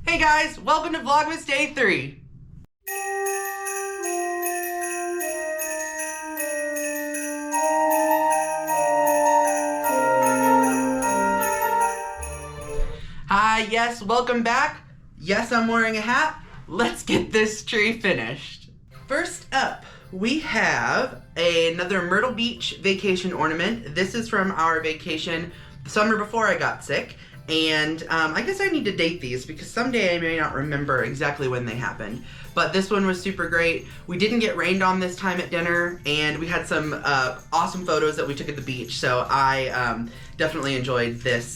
Hey guys, welcome to Vlogmas Day 3. Hi, yes, welcome back. Yes, I'm wearing a hat. Let's get this tree finished. First up, we have another Myrtle Beach vacation ornament. This is from our vacation the summer before I got sick. And I guess I need to date these because someday I may not remember exactly when they happened. But this one was super great. We didn't get rained on this time at dinner, and we had some awesome photos that we took at the beach. So I definitely enjoyed this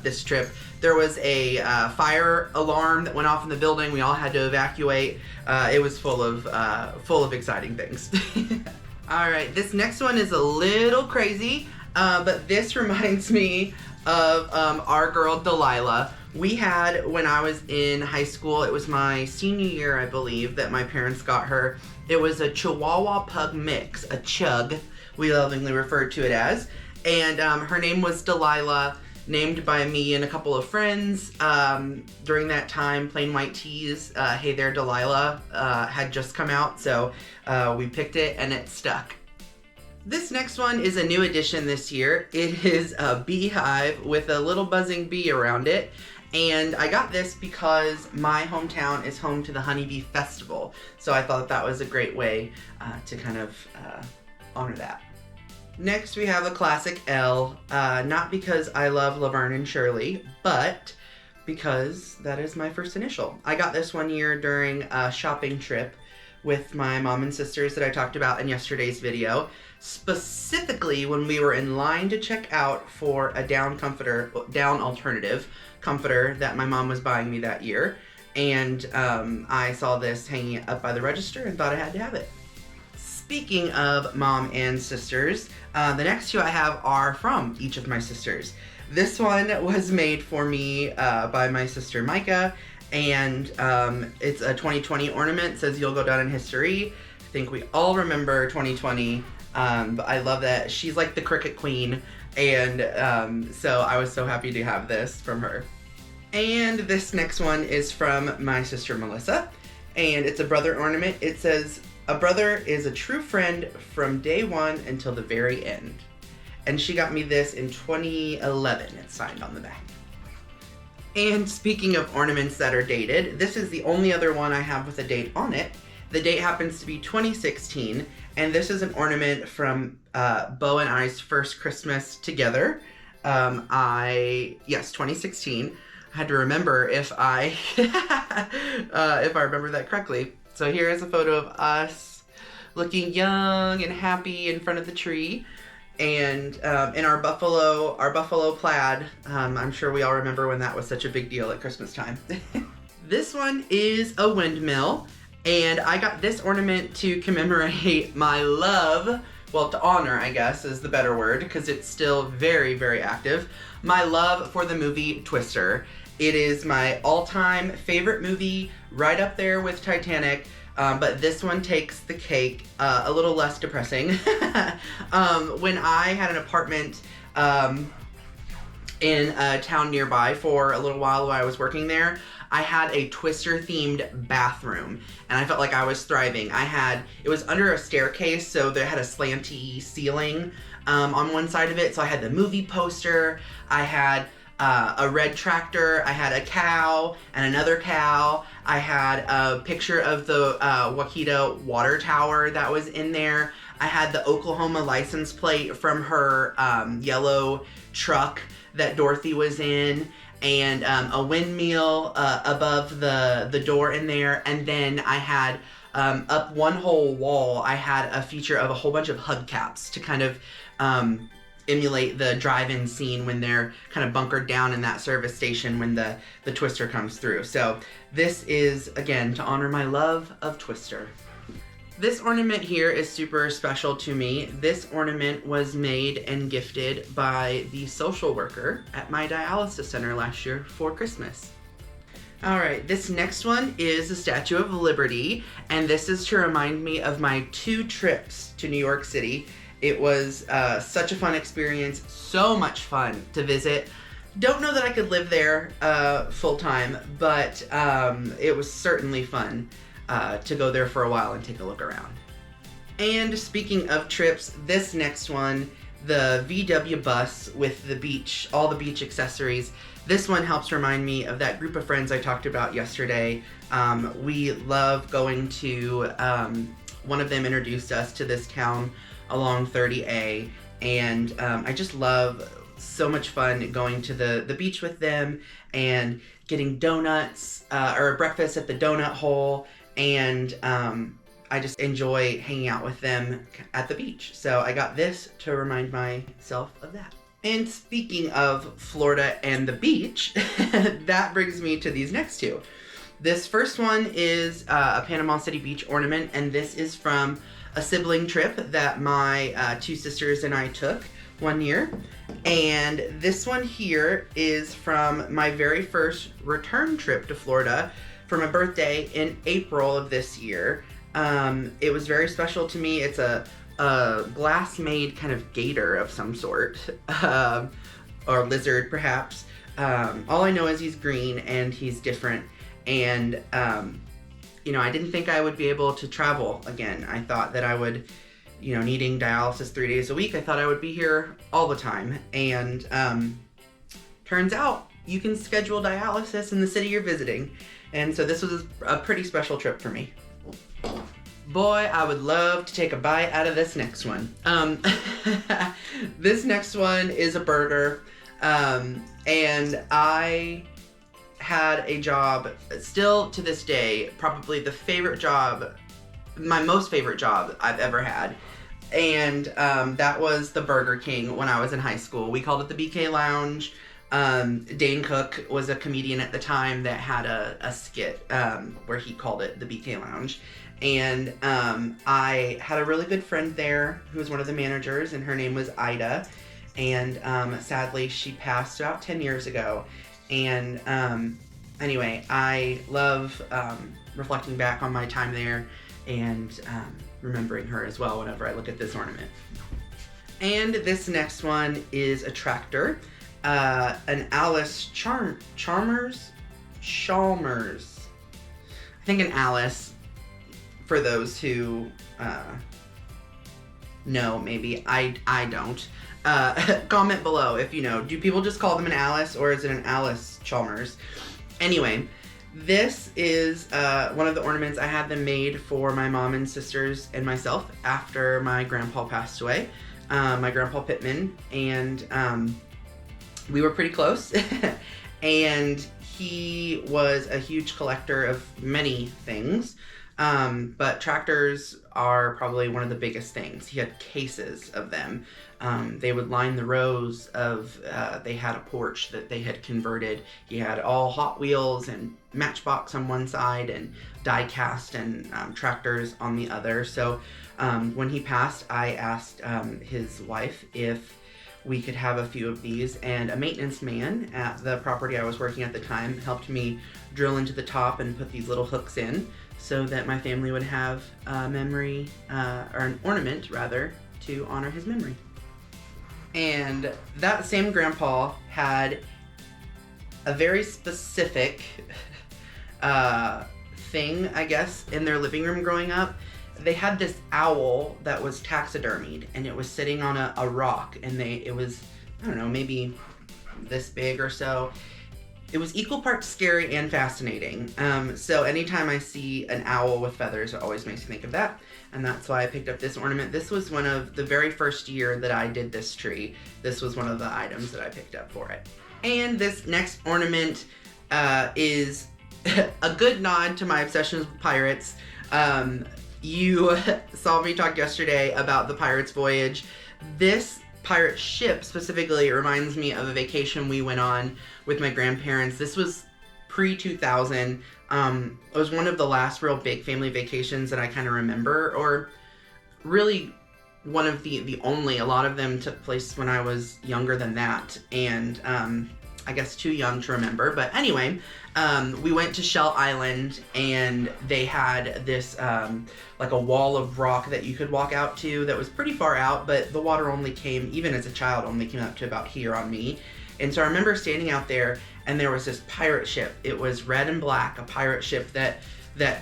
this trip. There was a fire alarm that went off in the building. We all had to evacuate. It was full of exciting things. All right, this next one is a little crazy, but this reminds me of our girl Delilah. We had, when I was in high school, it was my senior year, I believe, that my parents got her. It was a Chihuahua Pug mix, a Chug, we lovingly referred to it as. And her name was Delilah, named by me and a couple of friends. During that time, Plain White Tees, Hey There Delilah, had just come out, so we picked it and it stuck. This next one is a new addition this year. It is a beehive with a little buzzing bee around it. And I got this because my hometown is home to the Honeybee Festival. So I thought that was a great way to kind of honor that. Next we have a classic L, not because I love Laverne and Shirley, but because that is my first initial. I got this one year during a shopping trip with my mom and sisters that I talked about in yesterday's video. Specifically when we were in line to check out for a down alternative comforter that my mom was buying me that year. And I saw this hanging up by the register and thought I had to have it. Speaking of mom and sisters, the next two I have are from each of my sisters. This one was made for me by my sister Micah, and it's a 2020 ornament. It says you'll go down in history. I think we all remember 2020, but I love that. She's like the cricket queen, and so I was so happy to have this from her. And this next one is from my sister Melissa, and it's a brother ornament. It says, a brother is a true friend from day one until the very end. And she got me this in 2011. It's signed on the back. And speaking of ornaments that are dated, this is the only other one I have with a date on it. The date happens to be 2016, and this is an ornament from Beau and I's first Christmas together. Yes, 2016. I had to remember if I remember that correctly. So here is a photo of us looking young and happy in front of the tree. And in our buffalo plaid. I'm sure we all remember when that was such a big deal at Christmas time. This one is a windmill, and I got this ornament to commemorate my love, well, to honor, I guess, is the better word, because it's still very, very active, my love for the movie Twister. It is my all-time favorite movie, right up there with Titanic. But this one takes the cake, a little less depressing. When I had an apartment in a town nearby for a little while I was working there, I had a Twister-themed bathroom, and I felt like I was thriving. It was under a staircase, so they had a slanty ceiling on one side of it, so I had the movie poster, I had a red tractor, I had a cow and another cow, I had a picture of the Waukeeta water tower that was in there, I had the Oklahoma license plate from her yellow truck that Dorothy was in, and a windmill above the door in there, and then I had up one whole wall, I had a feature of a whole bunch of hubcaps to kind of emulate the drive-in scene when they're kind of bunkered down in that service station when the Twister comes through. So this is, again, to honor my love of Twister. This ornament here is super special to me. This ornament was made and gifted by the social worker at my dialysis center last year for Christmas. Alright, this next one is the Statue of Liberty, and this is to remind me of my 2 trips to New York City. It was such a fun experience, so much fun to visit Don't know that I could live there full time, but it was certainly fun to go there for a while and take a look around. And speaking of trips, this next one, the VW bus with the beach, all the beach accessories, this one helps remind me of that group of friends I talked about yesterday. We love going to, one of them introduced us to this town along 30A, and I just love, so much fun going to the beach with them and getting donuts or breakfast at the donut hole, and I just enjoy hanging out with them at the beach. So I got this to remind myself of that. And speaking of Florida and the beach, that brings me to these next two. This first one is a Panama City Beach ornament, and this is from a sibling trip that my two sisters and I took one year. And this one here is from my very first return trip to Florida for my birthday in April of this year. It was very special to me. It's a glass-made kind of gator of some sort, or lizard perhaps. All I know is he's green and he's different, and you know, I didn't think I would be able to travel again. I thought that I would, you know, needing dialysis 3 days a week, I thought I would be here all the time, and turns out you can schedule dialysis in the city you're visiting, and so this was a pretty special trip for me. Boy, I would love to take a bite out of this next one. This next one is a burger, and I had a job, still to this day, probably the favorite job, my most favorite job I've ever had, and that was the Burger King when I was in high school. We called it the BK Lounge. Dane Cook was a comedian at the time that had a skit where he called it the BK Lounge. And I had a really good friend there who was one of the managers, and her name was Ida. And sadly, she passed about 10 years ago. And anyway, I love reflecting back on my time there and remembering her as well whenever I look at this ornament. And this next one is a tractor. An Alice Chalmers? I think an Alice, for those who know, maybe. I don't. Comment below if you know. Do people just call them an Alice, or is it an Alice Chalmers? Anyway, this is one of the ornaments. I had them made for my mom and sisters and myself after my grandpa passed away, my grandpa Pittman, and we were pretty close. And he was a huge collector of many things, but tractors are probably one of the biggest things. He had cases of them. They would line the rows of, they had a porch that they had converted. He had all Hot Wheels and Matchbox on one side and die cast and tractors on the other. So when he passed, I asked his wife if we could have a few of these, and a maintenance man at the property I was working at the time helped me drill into the top and put these little hooks in so that my family would have a memory, or an ornament rather, to honor his memory. And that same grandpa had a very specific thing, I guess, in their living room growing up. They had this owl that was taxidermied, and it was sitting on a rock, and it was, I don't know, maybe this big or so. It was equal parts scary and fascinating. So anytime I see an owl with feathers, it always makes me think of that. And that's why I picked up this ornament. This was one of the very first year that I did this tree. This was one of the items that I picked up for it. And this next ornament is a good nod to my obsessions with pirates. You saw me talk yesterday about the Pirate's Voyage. This pirate ship specifically reminds me of a vacation we went on with my grandparents. This was pre-2000. It was one of the last real big family vacations that I kind of remember, or really one of the only. A lot of them took place when I was younger than that, and I guess too young to remember. But anyway, we went to Shell Island, and they had this like a wall of rock that you could walk out to that was pretty far out, but the water only came, even as a child, only came up to about here on me. And so I remember standing out there, and there was this pirate ship. It was red and black, a pirate ship that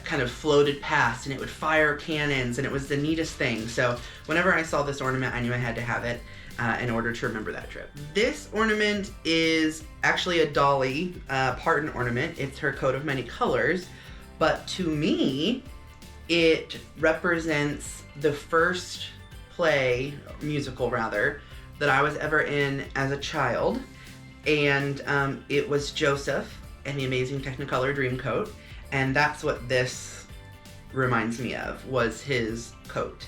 kind of floated past, and it would fire cannons, and it was the neatest thing. So whenever I saw this ornament, I knew I had to have it in order to remember that trip. This ornament is actually a dolly parton ornament. It's her coat of many colors, but to me, it represents the first musical rather, that I was ever in as a child. And it was Joseph and the Amazing Technicolor Dreamcoat. And that's what this reminds me of, was his coat.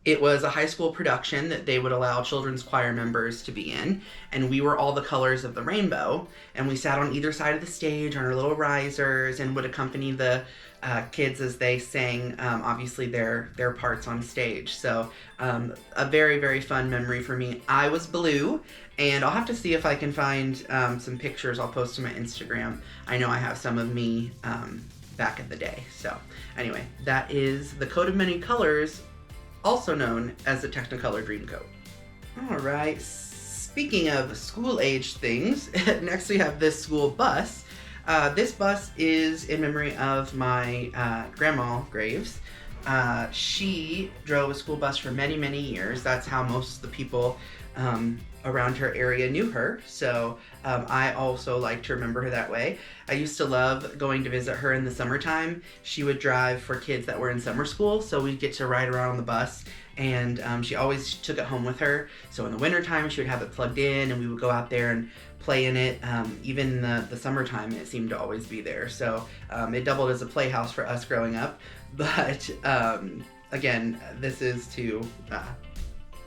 It was a high school production that they would allow children's choir members to be in, and we were all the colors of the rainbow, and we sat on either side of the stage on our little risers and would accompany the kids as they sang, obviously, their parts on stage. So a very, very fun memory for me. I was blue, and I'll have to see if I can find some pictures I'll post to my Instagram. I know I have some of me back in the day. So anyway, that is the coat of many colors, also known as the Technicolor Dreamcoat. All right, speaking of school-age things, next we have this school bus. This bus is in memory of my grandma Graves. She drove a school bus for many, many years. That's how most of the people around her area knew her. So I also like to remember her that way. I used to love going to visit her in the summertime. She would drive for kids that were in summer school, so we'd get to ride around on the bus, and she always took it home with her. So in the wintertime, she would have it plugged in, and we would go out there and play in it. Even the summertime, it seemed to always be there. So it doubled as a playhouse for us growing up. But again, this is to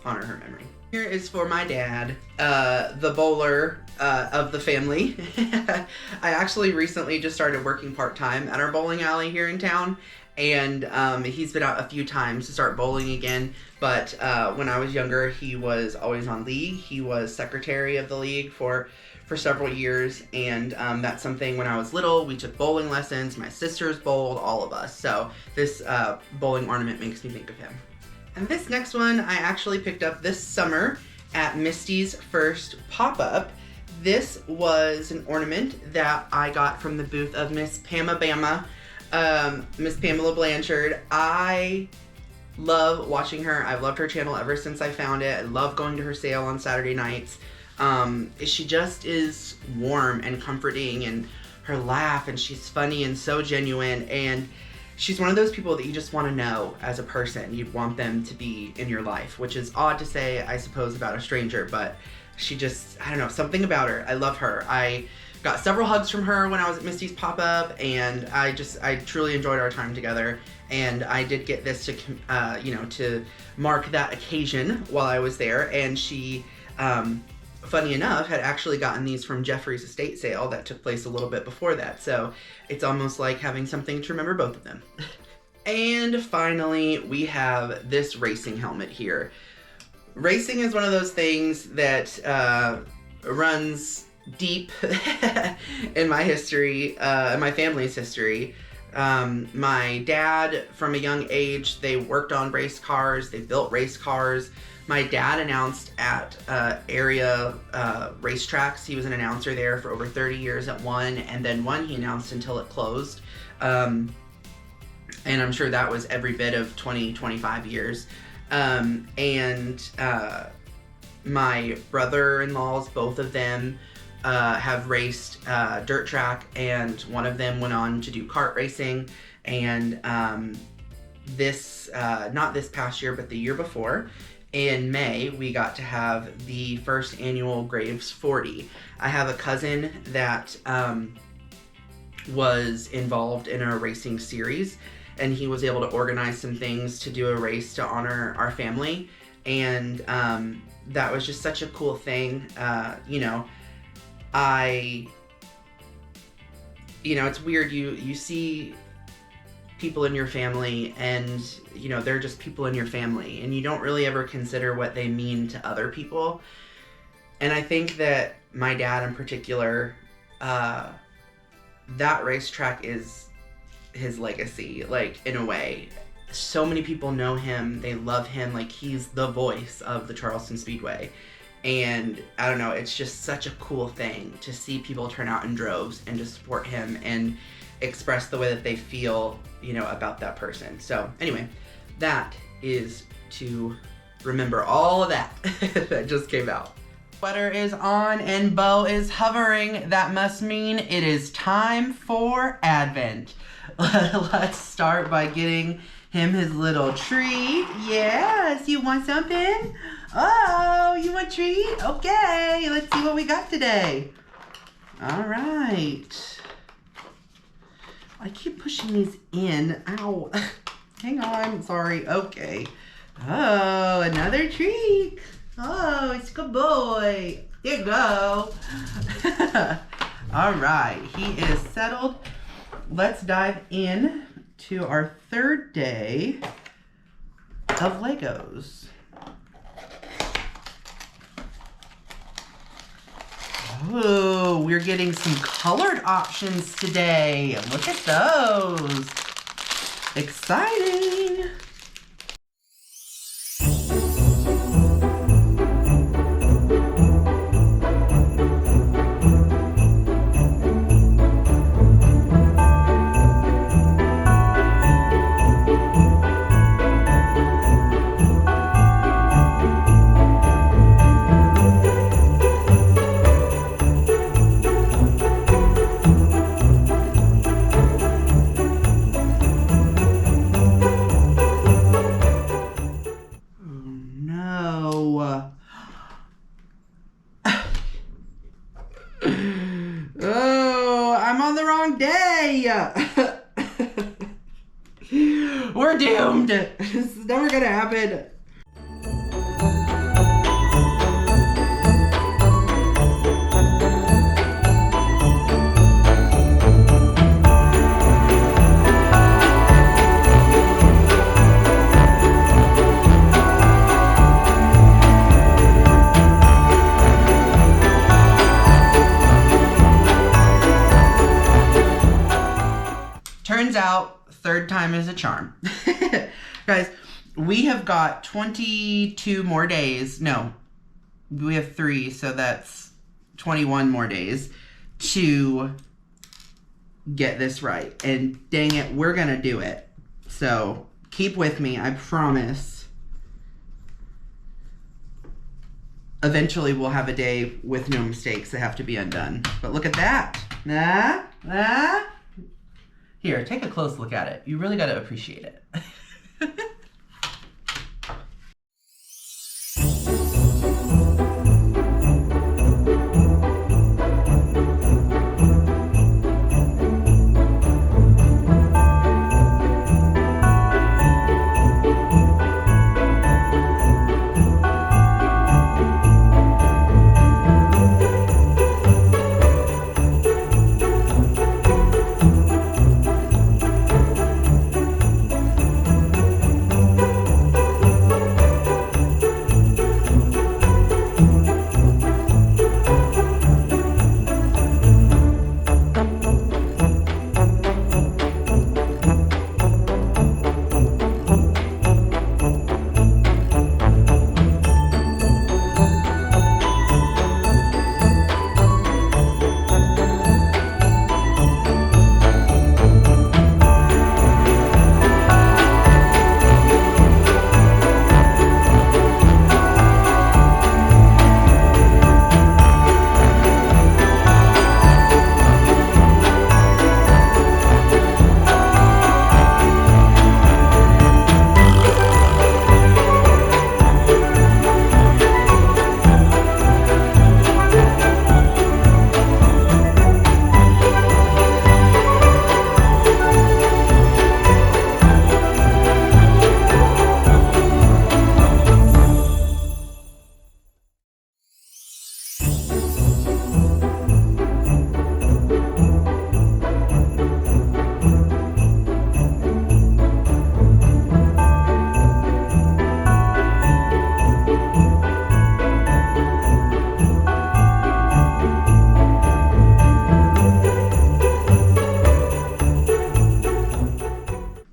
honor her memory. Here is for my dad, the bowler of the family. I actually recently just started working part-time at our bowling alley here in town, and he's been out a few times to start bowling again. But when I was younger, he was always on league. He was secretary of the league for several years, and that's something when I was little, we took bowling lessons. My sisters bowled, all of us. So this bowling ornament makes me think of him. And this next one I actually picked up this summer at Misty's first pop-up. This was an ornament that I got from the booth of Miss Pamela Blanchard. I love watching her. I've loved her channel ever since I found it. I love going to her sale on Saturday nights. She just is warm and comforting, and her laugh, and she's funny and so genuine, and she's one of those people that you just want to know as a person. You'd want them to be in your life, which is odd to say, I suppose, about a stranger, but she just, I don't know, something about her. I love her. I got several hugs from her when I was at Misty's pop-up, and I truly enjoyed our time together. And I did get this to, to mark that occasion while I was there, and she, funny enough, had actually gotten these from Jeffrey's estate sale that took place a little bit before that. So it's almost like having something to remember both of them. And finally, we have this racing helmet here. Racing is one of those things that runs deep in my history, in my family's history. My dad, from a young age, they worked on race cars, they built race cars. My dad announced at area racetracks. He was an announcer there for over 30 years at one, and then one he announced until it closed. And I'm sure that was every bit of 20, 25 years. My brother-in-laws, both of them, have raced dirt track, and one of them went on to do kart racing. And not this past year, but the year before, in May, we got to have the first annual Graves 40. I have a cousin that was involved in a racing series, and he was able to organize some things to do a race to honor our family. And that was just such a cool thing. It's weird. You see people in your family, and they're just people in your family, and you don't really ever consider what they mean to other people. And I think that my dad in particular, that racetrack is his legacy, like, in a way. So many people know him, they love him, like, he's the voice of the Charleston Speedway. And I don't know, it's just such a cool thing to see people turn out in droves and to support him and express the way that they feel, you know, about that person. So anyway, that is to remember all of that that just came out. Sweater is on and Bo is hovering. That must mean it is time for Advent. Let's start by getting him his little treat. Yes, you want something? Oh, you want a treat? Okay, let's see what we got today. All right. I keep pushing these in. Ow. Hang on, sorry. Okay. Oh, another treat. Oh, it's a good boy. Here you go. All right, he is settled. Let's dive in to our third day of Legos. Oh, we're getting some colored options today. Look at those. Exciting. Oh, I'm on the wrong day. We're doomed. This is never gonna happen. Turns out, third time is a charm. Guys, we have got 22 more days. No, we have 3, so that's 21 more days to get this right. And dang it, we're gonna do it. So keep with me, I promise. Eventually we'll have a day with no mistakes that have to be undone. But look at that. Here, take a close look at it. You really got to appreciate it.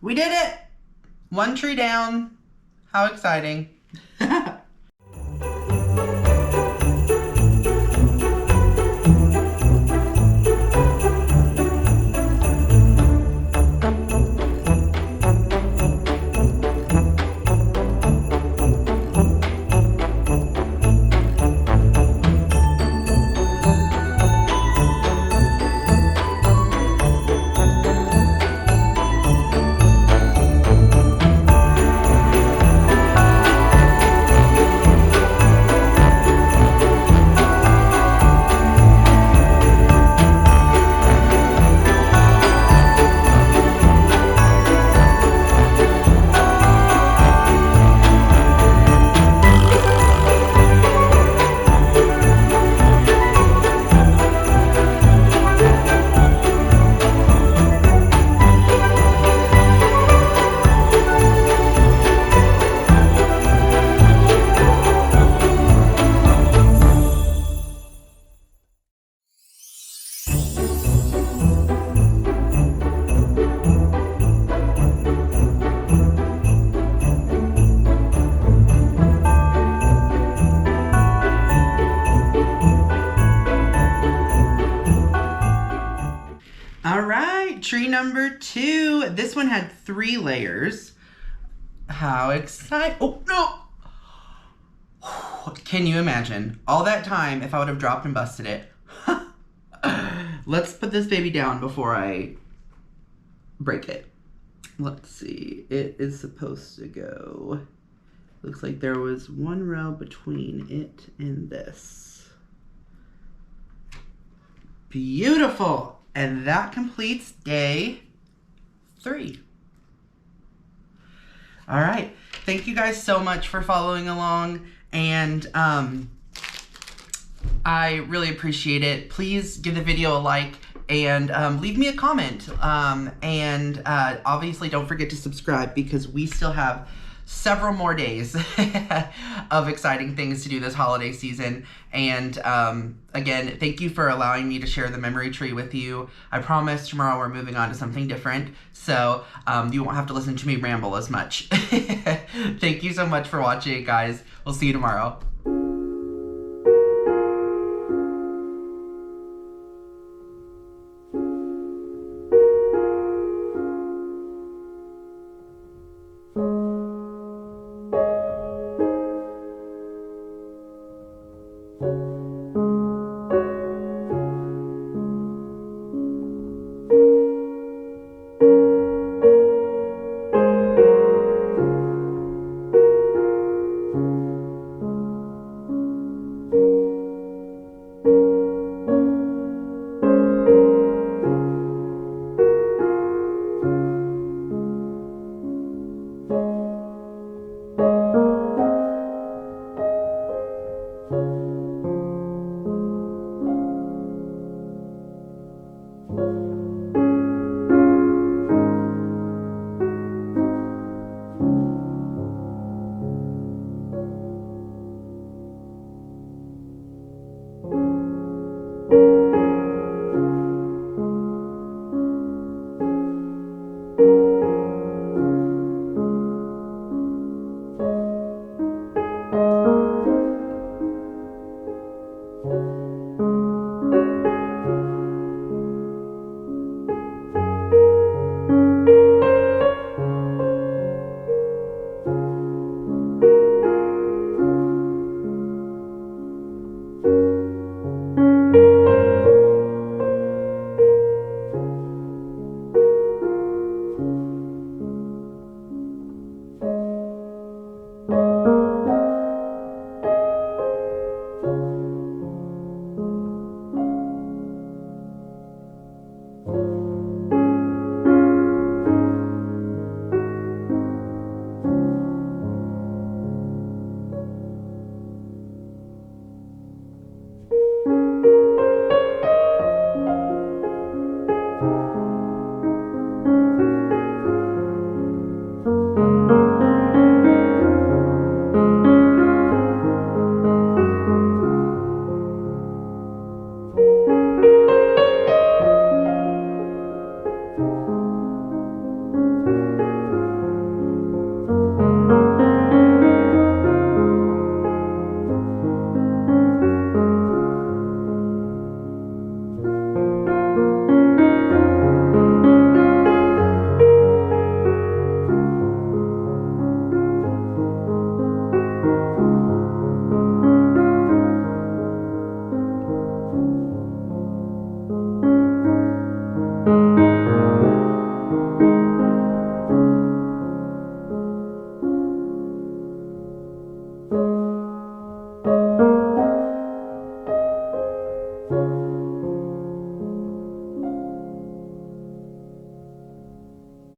We did it! 1 tree down. How exciting. All right, tree number 2. This one had 3 layers. How exciting. Oh, no. Can you imagine all that time if I would have dropped and busted it? Let's put this baby down before I break it. Let's see. It is supposed to go. Looks like there was 1 row between it and this. Beautiful. And that completes day 3. All right. Thank you guys so much for following along. And I really appreciate it. Please give the video a like and leave me a comment. And obviously don't forget to subscribe because we still have several more days of exciting things to do this holiday season. And again, thank you for allowing me to share the memory tree with you. I promise tomorrow we're moving on to something different, so you won't have to listen to me ramble as much. Thank you so much for watching, guys. We'll see you tomorrow.